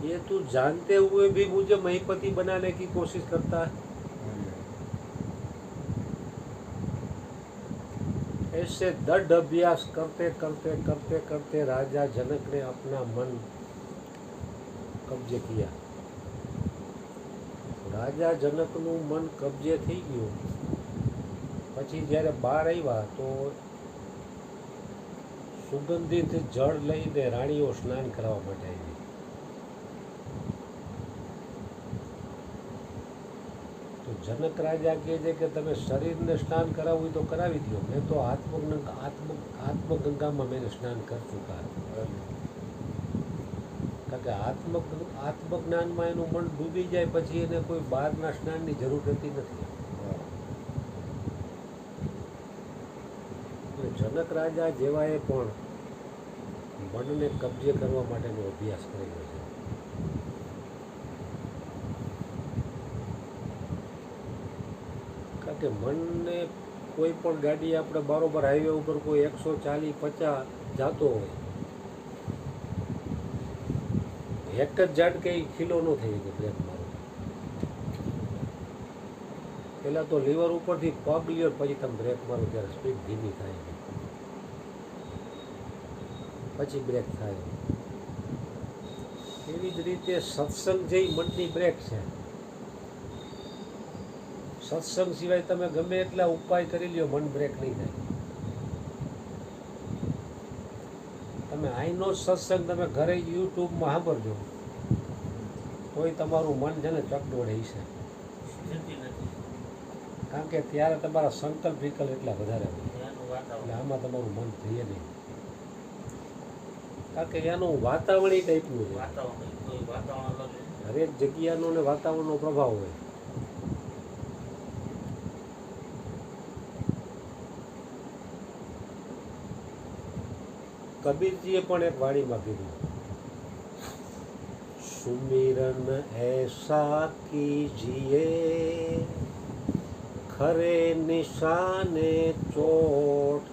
ये तू जानते हुए भी मुझे महिपति बनाने की कोशिश करता है। ऐसे दृढ़ अभ्यास करते करते करते करते राजा जनक ने अपना मन कब्जे किया। રાજા જનકનું મન કબજે થઈ ગયું પછી જ્યારે બહાર આવ્યા તો સુગંધિત જળ લઈને રાણીઓ સ્નાન કરવા માટે આવી। તો જનક રાજા કહે છે કે તમે શરીરને સ્નાન કરાવવું તો કરાવી દો, મેં તો આત્મગંગામાં મેં સ્નાન કરી ચૂકા। કારણ કે આત્મજ્ઞાનમાં એનું મન ડૂબી જાય પછી એને કોઈ બહારના સ્નાનની જરૂર રહેતી નથી। જનક રાજા જેવાએ પણ મનને કબજે કરવા માટેનો અભ્યાસ કરેલો છે। કારણ કે મનને કોઈ પણ ગાડી આપણે બરોબર હાઈવે ઉપર કોઈ 140-50 જતો હોય, એક જ ઝાટકે ખીલો ન થઈ ગયો બ્રેક મારો, પહેલાં તો લીવર ઉપરથી પગ લ્યો પછી તમે બ્રેક મારો ત્યારે સ્પીડ ધીમી થાય પછી બ્રેક થાય। એવી જ રીતે સત્સંગ જે મનની બ્રેક છે। સત્સંગ સિવાય તમે ગમે એટલા ઉપાય કરી લ્યો મન બ્રેક નહીં થાય। તમે આઈનો સત્સંગ તમે ઘરે યુટ્યુબમાં સાંભળજો તોય તમારું મન છે ને ચકડોળે હશે, કારણ કે ત્યારે તમારા સંકલ્પ વિકલ્પ એટલા વધારે હોય એટલે આમાં તમારું મન થઈએ નહીં, કારણ કે એનું વાતાવરણ ટાઈપનું છે। હરેક જગ્યાનો ને વાતાવરણનો પ્રભાવ હોય। કબીરજીએ પણ એક વાણીમાં કીધું, સુમિરન ऐसा कीजिए खरे निशाने चोट।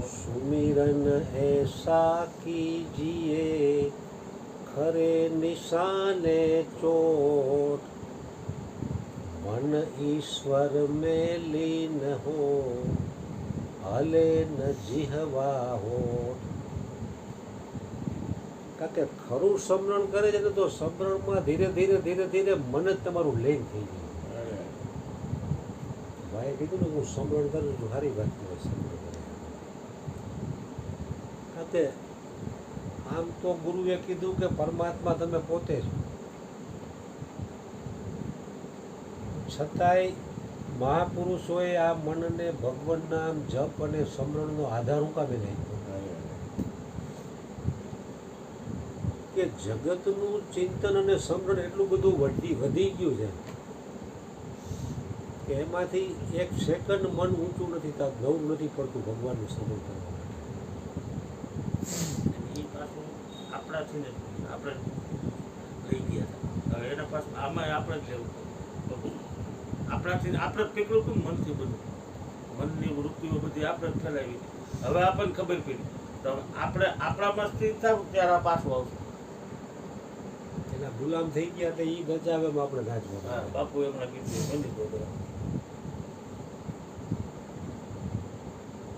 सुमिरन ऐसा कीजिए खरे निशाने चोट। मन ईश्वर में लीन हो हले न जिहवा होठ। કારણ કે ખરું સમરણ કરે છે ને તો સમરણમાં ધીરે ધીરે ધીરે ધીરે મન જ તમારું લીન થઈ ગયું। ભાઈએ કીધું ને હું સમરણ કરું છું, સારી વાત કહેવાય સમરણ કરે। કારણ કે આમ તો ગુરુએ કીધું કે પરમાત્મા તમે પોતે છો, છતાંય મહાપુરુષોએ આ મનને ભગવાન નામ જપ અને સમરણનો આધાર ઉકામે નાખ્યો કે જગતનું ચિંતન અને સમરણ એટલું બધું વધી ગયું છે કે એમાંથી એક સેકન્ડ મન ઊંચું નથી થતું, નવું નથી પડતું ભગવાનનું સમરણ કરવા માટે। એ પાછું આપણાથી ને આપણે લઈ ગયા હતા, હવે એના પાછું આમાં આપણે જ લેવું પડે। આપણાથી આપણે કેટલું હતું મનથી બધું, મનની વૃત્તિઓ બધી આપણે જ ફેલાવી, હવે આપણને ખબર પડી તો આપણે આપણામાં સ્થિર થાવ ત્યારે આ પાછું આવશે। એના ગુલામ થઈ ગયા તો એ ગજાવે આપણે ગાજવા। હા, બાપુ એમના કીધું બની ગયો।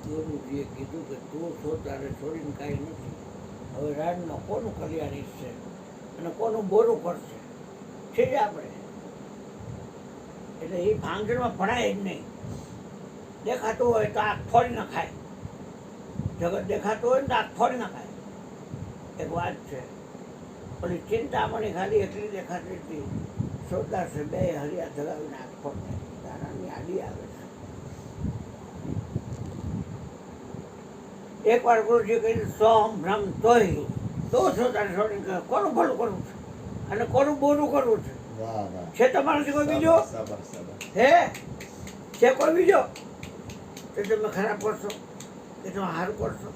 ગુરુજીએ કીધું કે તું છો તારે છોડીને કાંઈ નથી, હવે રાજમાં કોનું કલ્યાણ ઈચ્છશે અને કોનું બોરું કરશે છે જ આપણે। એટલે એ ભાંગણમાં ભણાય જ નહીં, દેખાતું હોય તો આંખ ફોડી નખાય, જગત દેખાતું હોય ને તો આંખ ફોડી નખાય। એક વાત છે, ઓલી ચિંતામણી ખાલી એટલી દેખાતી હતી, શ્રોતા છે બે હરિયા ધરાવીને આંખ ફોડી તારાની આડી આવે છે। એકવાર ગુરુજી કહ્યું સોમ ભ્રમ તોય તો શ્રોતાને છોડીને કોનું ભલું કરવું છે અને કોનું બોરું કરવું છે તમારાથી કોઈ બીજો હે છે કોઈ બીજો કે તમે ખરાબ કરશો કે તમે સારું કરશો,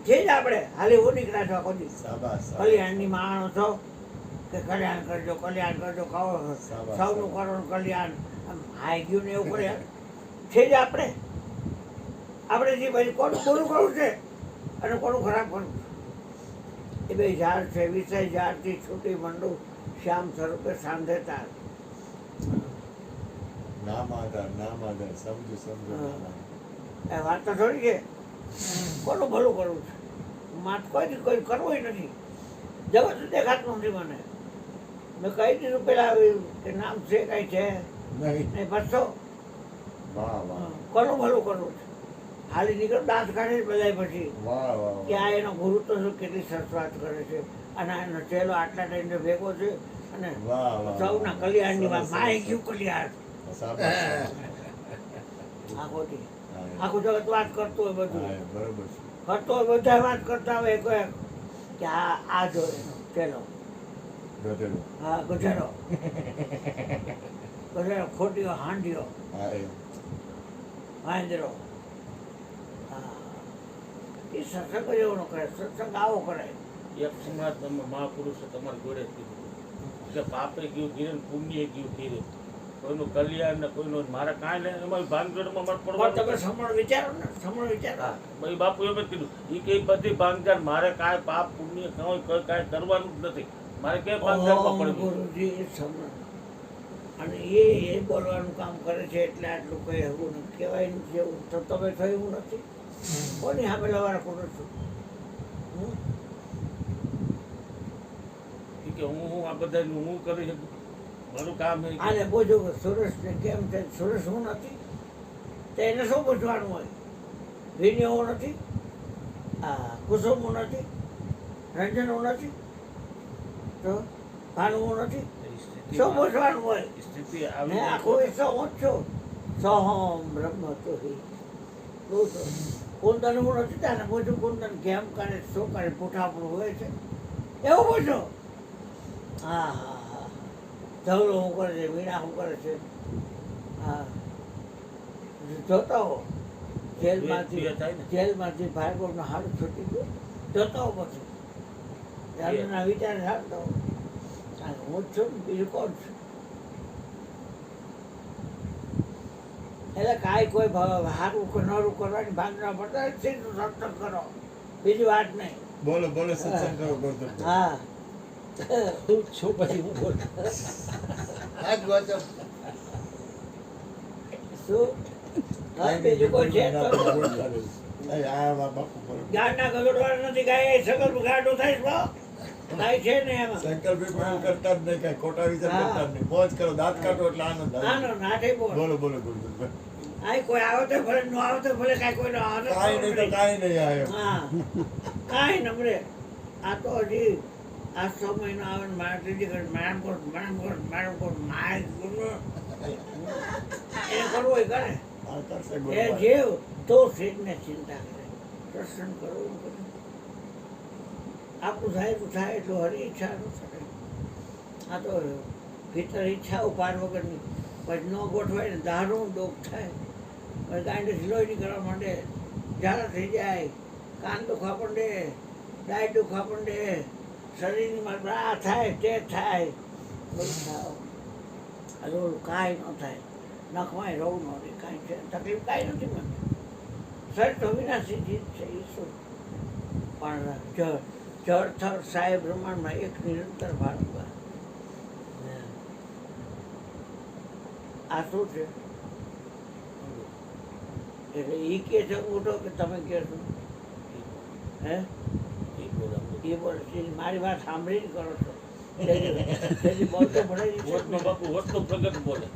જે જ આપણે હાલી હું નીકળ્યા છો આખો દિવસ કલ્યાણની માણો છો કે કલ્યાણ કરજો કહો સૌનું કરો કલ્યાણ હાઈ ગયું ને એવું કરે છે જ આપણે જે ભાઈ કોનું બોલું કરવું છે અને કોનું ખરાબ કરવું છે। એ બે ઝાડ છે વિષય ઝાડથી છૂટી મંડું શ્યામ સ્વરૂપે સાંધે તાર નામ આધાર સમજુ હા. એ વાત તો થોડી છે કોનું ભલું કરવું છે માત કોઈ કરવું નથી જગત દેખાતું નથી મને મેં કહી દીધું પેલા કે નામ છે કઈ છે નહીં નહીં બસો વાહ વાહ કોનું ભલું કરવું છે હાલી નીકળ દાંત કાઢી બધાય પછી વાહ વાહ કે આ એનો ગુરુ તો શું કેટલી સરસ વાત કરે છે અને આ એનો ચેલો આટલા ટાઈમ ભેગો છે અને વાહ વાહ સૌના કલ્યાણની વાત માએ ગયું કલ્યાણ સાબા આ ખોટી આખું જગત વાત કરતું હોય બધું બરોબર છે કરતો હોય બધા વાત કરતા હોય કોઈ કે આ જો એનો ચેલો ગધેડો હા ગધેડો ગધેડો ખોટીઓ હાંડીઓ હા એ વાંદરો હા એ સત્સંગ જ એવો ન કરે સત્સંગ આવો કરાય એક સમાજ તમે મહાપુરુષે તમારી જોડે જ કીધું કે પાપે ગયું ઘીરે ને પુણ્ય ગયું ઘીરે કોઈનું કલ્યાણ ને કોઈનું મારે કાંઈ નહીં અમારી ભાંગજોડમાં મારે પણ પડવાનું તમે સમણ વિચારો ને સમણ વિચારો હા ભાઈ બાપુ એમ જ કીધું એ કે બધી ભાંગજાડ મારે કાંઈ પાપ પુણ્ય કાંઈ કાંઈ કરવાનું જ નથી મારે ક્યાંય ભાંગજાડમાં પડવું ગુરુજી સમણ અને એ બોલવાનું કામ કરે છે એટલે આટલું કઈ એવું નથી કહેવાય નથી જેવું તો તમે થયું નથી કોની સામે લવારા કરો છો હમ? ઈ કે હું આ બધાનું હું કરી શકું મારું કામ છે કે આને પૂછો કે સુરેશને કેમ છે સુરેશ હું નથી તો એને શું પૂછવાનું હોય વિનય હું નથી આ કુસુમ હું નથી રંજન હું નથી તો ભાનુ હું નથી શું પૂછવાનું હોય સ્થિતિ ને આવી આખું વિશ્વ હું જ છું સોહમ બ્રહ્મ તો હિ કુંદન હું નથી ત્યાં પૂછું કુંદન કેમ કરે શું કરે પૂઠાપણું હોય છે એવું પૂછો હા હા હા ધવલો શું કરે છે વીણા શું કરે છે હા જોતા હો જેલમાંથી બે થાય ને. જેલમાંથી ભાર્ગવનો હાડું છૂટી ગયું જોતા હો પછી એમના વિચાર રાખતો હો. અને હું જ છું ને બીજું કોણ છું એટલે કાંઈ કોઈ સારું કે નરું કરવાની ભાગના પડતા સીધું સત્સંગ કરો બીજી વાત નહીં બોલો બોલો સત્સંગ કરો ગોરધન હા હું છું પછી હું બોલ આજ વાંચો શું હા, બીજું કોઈ છે તો આ બાપુ બોલો ગાડના ગગડવાળા નથી ગાય એ સગલ ગાડો થાય બા કાંઈ છે ને એમાં સંકલ્પ કોઈ કરતા જ નહીં કાંઈ ખોટા વિચાર હા. કરતા જ નહીં મોજ કરો દાંત કાઢો એટલે આનંદ આવે આનો નાટે બોલ બોલો બોલો ગોરધનભાઈ આય કોઈ આવે તો ભલે ન આવે તો ભલે કાંઈ કોઈનો આનંદ કાંઈ નહીં તો કાંઈ નહીં આવ્યો હા કાંઈ નમરે આ તો હજી આ 6 મહિનો આવે ને મારા ત્રીજી ઘડી મારા કોટ માય ગુરુ એ કરવો એ કરે આ કરશે એ ગોરધન જેવ તો શેઠને ચિંતા કરે દર્શન કરવું કરે આપણું થાય તો થાય એટલું હરી ઈચ્છા ન થાય આ તો ભીતર ઈચ્છા ઉપાર વગરની પછી ન ગોઠવાય ને દારૂ ડોક થાય પછી ગાંડી લોહી નીકળવા માંડે ઝાડા થઈ જાય કાન દુખવા માંડે ડાય દુખવા માંડે શરીરની માં આ થાય તે થાય બધું થાય હજુ કાંઈ ન થાય નખવાય રહું ન રહે કાંઈ છે તકલીફ કાંઈ નથી મને શરીર તો વિનાશી ચીજ છે એ શું પણ જળથર સાહેબ બ્રહ્માંડમાં એક નિરંતર ભારતમાં આ શું છે એટલે એ કે છે ઉઠો કે તમે કહો છો હે એ બોલાવું. એ બોલે છે મારી વાત સાંભળીને કરો છો તેથી બોલતો ભણે જ છે. હોતનો બાપુ હોતનો પ્રગટ બોલે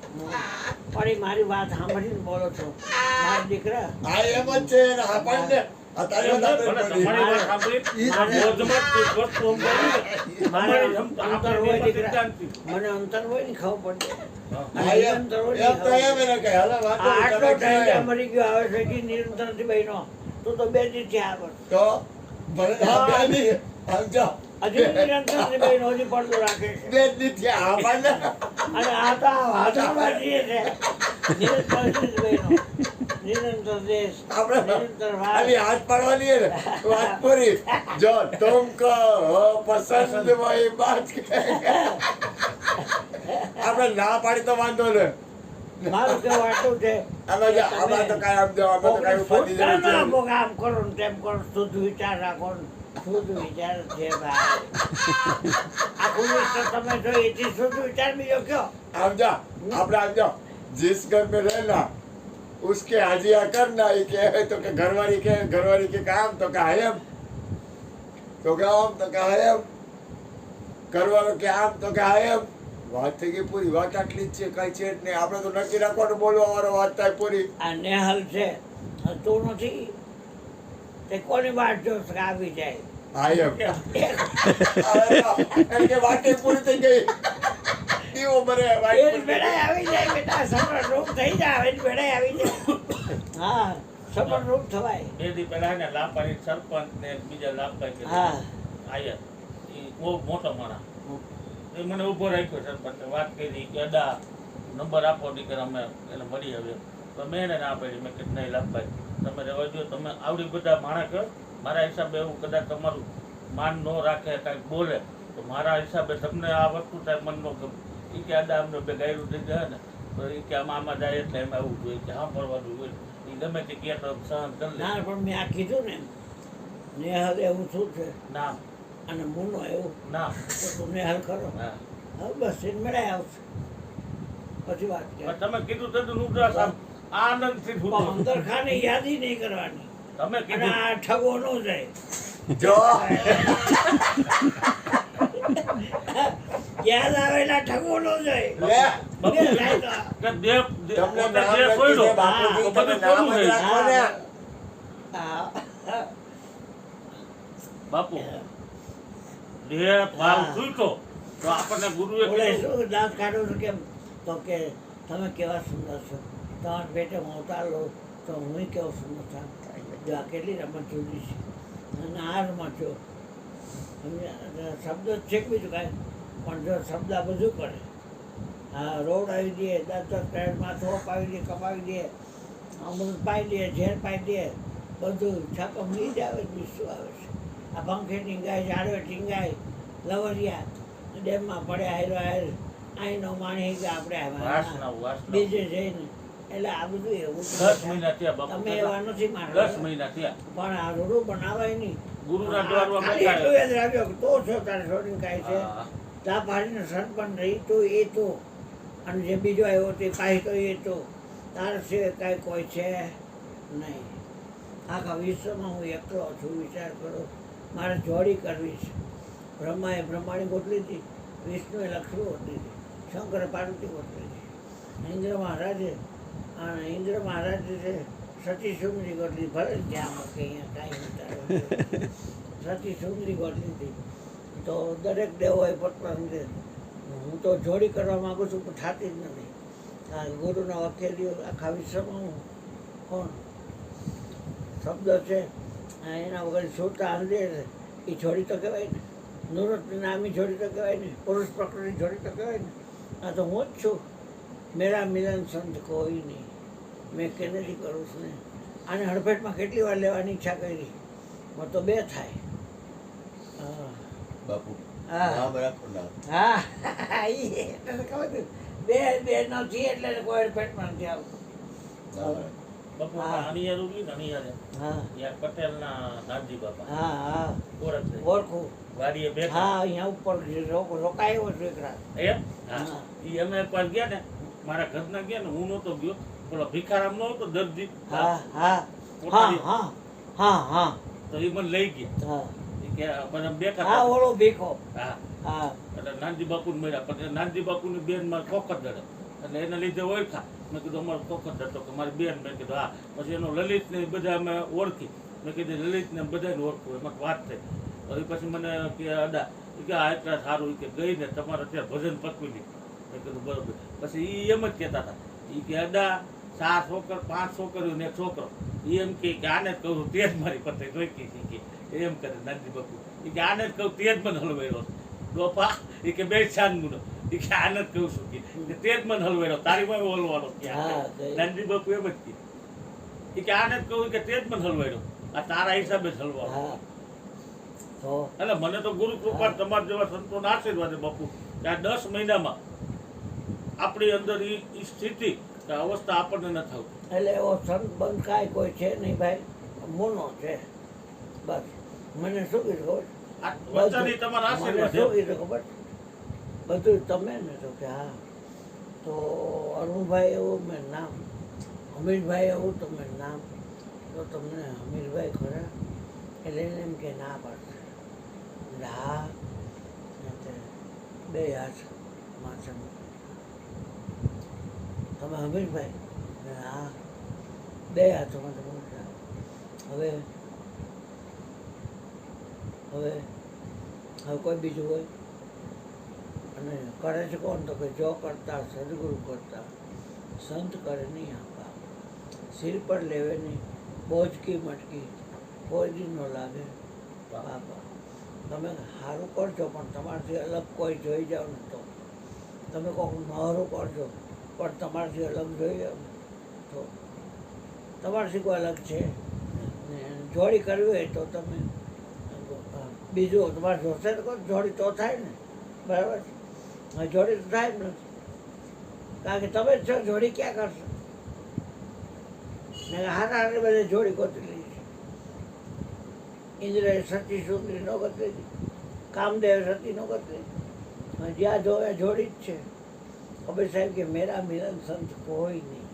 પણ એ મારી વાત સાંભળીને બોલો છો મારા દીકરા આ એમ જ છે ને આપણને આ તારી વાત ભલે આપણે બોલી. તમારી વાત સાંભળી મોજમાં જ એક વસ્તુ સમજાવી ને. મારે અમારી અંતર હોય દીકરા સિદ્ધાંતિ. મને અંતર હોય ને ખબર પડે હા. આ એમ તો એમ એને કહે, હાલો વાંધો આ નહીં, આટલો તમે ટાઈમ કયો એમ. મરી ગયો આવે છે કે નિરંતર નથી બહેનો તું તો બે દિવસથી આગળ તો ભલે આ બે નહીં, આમ જો, હજી નિરંતર નથી બહેનો હજી પડતો રાખે છે બે જ નહીં થયા, આપણને અને આ તો આ વાતાવરણ છે નિરંતર નથી બહેનો નિરંતર દેશ આપણે નિરંતર ખાલી વાત હાથ પાડવાની છે ને, વાત પૂરી. જો તુમકો પસંદ વહી બાત કહેંગે. આપણે ના પાડી તો વાંધો ને. મારું કેવું આટલું છે આમાં જો, આમાં તો કાંઈ આમ જો, આમાં તો કાંઈ ઉપાધિ જેવું છે નહીં. આમ કરો ને તેમ કરો શુદ્ધ વિચાર રાખો ને શુદ્ધ વિચાર છે ભાઈ. આખું વિશ્વ તમે જો એથી શુદ્ધ વિચાર બીજો કયો? आम जा આપણે આમ જાઓ जिस घर में रहना उसके हाजिया करना ये कहे तो के घरवाली के काम तो का है तो का आम तो का है કરવાનો કે આમ તો કે એમ વાત થઈ ગઈ પૂરી. વાત આટલી જ છે, કઈ છે જ નહીં. આપણે તો નક્કી રાખવાનું બોલવા વાળો વાત થાય પૂરી. આ નેહલ છે તું નથી તે કોની વાત જો આવી જાય હા એમ કે વાત પૂરી થઈ ગઈ. દીવો બરે વાત એની પૂરી. ભેળાઈ આવી જાય બેટા, સફળ રૂપ થઈ જાય એની ભેળાઈ આવી જાય. હા સફળ રૂપ થવાય. બે દી પહેલા ને લાપાની સરપંચ ને બીજા લાપાઈ હા આયા એ બહુ મોટો માણસ એ મને ઊભો રાખ્યો સરપંચે વાત કરી કે અદા નંબર આપો દીકરા અમે એને મળી આવ્યો તો મેં એને ના પાડી. મેં કીધું નહીં લાભભાઈ તમે રહેવા દો, તમે આવડી બધા માણસ કહો મારા હિસાબે એવું કદાચ તમારું માન ન રાખે કાંઈક બોલે તો મારા હિસાબે તમને આ વસ્તુ થાય મન ન ગમે. એ કે અદા અમને બે ગાયરું થઈ જાય ને તો એ કે આમાં જાય એટલે એમ આવવું જોઈએ કે સાંભળવાનું હોય એ ગમે તે કહે તો સહન કરી લે. ના પણ મેં આ કીધું ને નેહલ એવું શું છે ના અને મુનો એવું ના તો તું નેહલ કરો. હા હવે બસ એને મળાય આવશે પછી વાત પણ કરે. તમે કીધું તો ઉદાસ આનંદથી પણ અંદર ખાને યાદી નહીં કરવાની તમે અને કીધું આ ઠગો ન જાય. જો યાદ આવેલા ઠગો ન જાય. લે બાપુ બે થાય તો. કે દેવ તમને દેવ નામ છોડ્યો. નથી બાપુજી, તો તમે બધું નામ જ છોડવું રાખો છે. ને. હા. બાપુ દેહ ભાવ છૂટો તો આપણને ગુરુએ બોલે કીધું શું દાંત કાઢો છો કેમ? તો કે તમે કેવા સુંદર છો, તમારા પેટે મોટા લો તો હું કેવો સુંદર થામ. જો આ કેટલી રમત જુદી છે અને આ રમત જો શબ્દ છે કે બીજું કાંઈ પણ જો શબ્દ આ બધું કરે. હા રોડ આવી દે, 10 પેડ માથું અપાવી દે, કપાવી દે, અમૃત પાઈ દે, ઝેર પાઈ દે, બધું છાપમ નહીં જ આવે બીજું શું આવે છે? આ પંખે ટીંગાય, ઝાડવે ટીંગાય, લવરિયા ડેમમાં પડ્યા હેરો હેર આઈનો માણી કે આપણે વાસના વાસના બીજે જઈને એટલે આ બધું એવું 10 મહિના થયા બાપુ, તમે એવા નથી 10 માનવા મહિના થયા પણ આ રૂડું બનાવાય નહીં. ગુરુના દ્વારમાં ખાલી એટલું બેઠા યાદ રાખ્યો કે તો છો તારે છોડીને કાંઈ છે હા. તા પાડીને સરપંચ રહી તો એ તો અને જે બીજો આવ્યો તે કાંઈ તો એ તો તાર સિવાય કાંઈ કોઈ છે નહીં. આખા વિશ્વમાં હું એકલો છું. વિચાર કરો મારે જોડી કરવી છે. બ્રહ્માએ બ્રહ્માણી ગોઠવી હતી, વિષ્ણુએ લક્ષ્મી ગોઠવી હતી, શંકરે પાર્વતી ગોઠવી હતી, ઇન્દ્ર મહારાજે છે સતી સુંદરી ગોઠવી. ભલે ત્યાં મૂકે અહીંયા કાંઈ વિચાર સતી સુંદરી ગોઠવી હતી. તો દરેક દેવોએ પોતપોતાની હું તો જોડી કરવા માગું છું પણ થતી જ નથી. આ ગુરુના વખેલીઓ આખા વિશ્વમાં હું કોણ શબ્દ છે એના વગર છોડતા આંધે એ જોડી તો કહેવાય ને. નુરત નામી જોડી તો કહેવાય ને. પુરુષ પ્રકૃતિ જોડી તો કહેવાય ને. આ તો હું જ છું. મેરા મિલન સંત કોઈ નહીં. મેં કેનેથી કરું છું ને. આને હડફેટમાં કેટલી વાર લેવાની ઈચ્છા કરી પણ તો બે થાય. હા બાપુ હા. નામ રાખો નામ. હા ઈ એટલે ખબર છે. બે નથી એટલે કોઈ પેટમાં નથી આવતું. નામ રાખો. બાપુ હા. અણિયાર ઉગી ને અણિયારે હા યાર પટેલના નાનજી બાપા હા હા ઓળખ છે. ઓળખું. વાડીએ બેઠા હા અહીંયા ઉપર રોકાયો છું એક રાત. એમ હા હા. ઈ અમે એકવાર ગયા ને મારા ઘરના ગયા ને હું નહોતો ગયો પેલો ભિખારામ નહોતો દર્દી હા હા હા પોતાની- હા હા હા તો ઈ મને લઈ ગયા હા ઈ કે બધા બેઠા હા હતા. ઓળો ભીખો. હા હા એટલે નાનજી બાપુને મળ્યા પણ નાનજી બાપુની બેન મારે કોકર દડે એટલે એને લીધે ઓળખા. મેં કીધું અમારો કોકર દડતો કે મારી બેન. મેં કીધું હા. પછી એનો લલિતને બધા અમે ઓળખી. મેં કીધું લલિતને બધાને ઓળખું એમાં વાત થઈ. તો એ પછી મને કે અદા એ કે આ એટલા સારું એ કે ગઈ ને તમારે ત્યાં ભજન પકવી લીધું. મેં કીધું બરોબર. પછી એ એમ જ કહેતા હતા એ કે અદા 4 છોકર 5 છોકરીઓ ને 1 છોકરો એ એમ કે આને જ કહું તે જ મારી પત્ની જોઈતી હતી કે એમ કરે નાનજી બાપુ એ કે આને જ કહું તે જ મને હલવાયો ગોપા એ કે બે છાન મુનો એ કે આને જ કહું છું કે તે જ મને હલવાયો તારી માં હલવાનો હા, નાનજી બાપુ એમ જ કે એ કે આને જ કહું કે તે જ મને હલવાયો આ તારા હિસાબે જ હલવાનો. હા તો એટલે મને તો ગુરુ કૃપા તમારા જેવા સંતોના આશીર્વાદ છે બાપુ કે આ 10 મહિનામાં આપણી અંદર એ સ્થિતિ કે અવસ્થા આપણને ન થવું. એટલે એવો સંત બંધ કાંઈ કોઈ છે નહીં ભાઈ. મુનો છે બસ. મને શું કીધું ખબર? આ વચન તમારા મને આશીર્વાદ શું એમ. કીધું ખબર? બધું તમે ને તો કે હા, તો અરુણભાઈ એવું મેં નામ, હમીરભાઈ એવું તો મેં નામ, તો તમને હમીરભાઈ ખરા? એટલે એને એમ કે ના પાડશે. એટલે હા, એટલે બે હાથ માથે મૂકી. તમે હમીરભાઈ? એટલે હા, બે હાથો માથે મૂક્યા. હવે હવે હવે કોઈ બીજું હોય? અને કરે છે કોણ? તો કે જો કરતા સદગુરુ કરતા, સંત કરે નહીં આપા, સિર પર લેવે નહીં, બોજ કી મટકી, કોઈ દી ન લાગે બાપા. તમે સારું કરજો પણ તમારાથી અલગ કોઈ જોઈ જાઓ ને તો, તમે કોઈક નહોરું કરજો પણ તમારાથી અલગ જોઈ જાઓ ને તો, તમારાથી કોઈ અલગ છે ને જોડી કરવી હોય તો તમે બીજું તમારે જોશે તો કોઈ જોડી તો થાય ને, બરાબર છે? હા, જોડી તો થાય જ નથી, કારણ કે તમે જ છો, જોડી ક્યાં કરશો? ને હારા હારે બધે જોડી ગોતી લીધી છે. ઇન્દ્રએ સતી સુંદરી નો ગોતી લીધી, કામદેવ સતી નો ગોતી લીધી, જ્યાં જોવે જોડી જ છે. કબીર સાહેબ કે મેરા મિલન સંત કોઈ નહીં,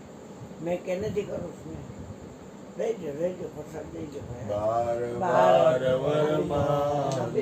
મેં કેનેથી કરું છું ને? રહેજો પ્રસાદ દેજો ભાઈ. બાર બાર વરમાં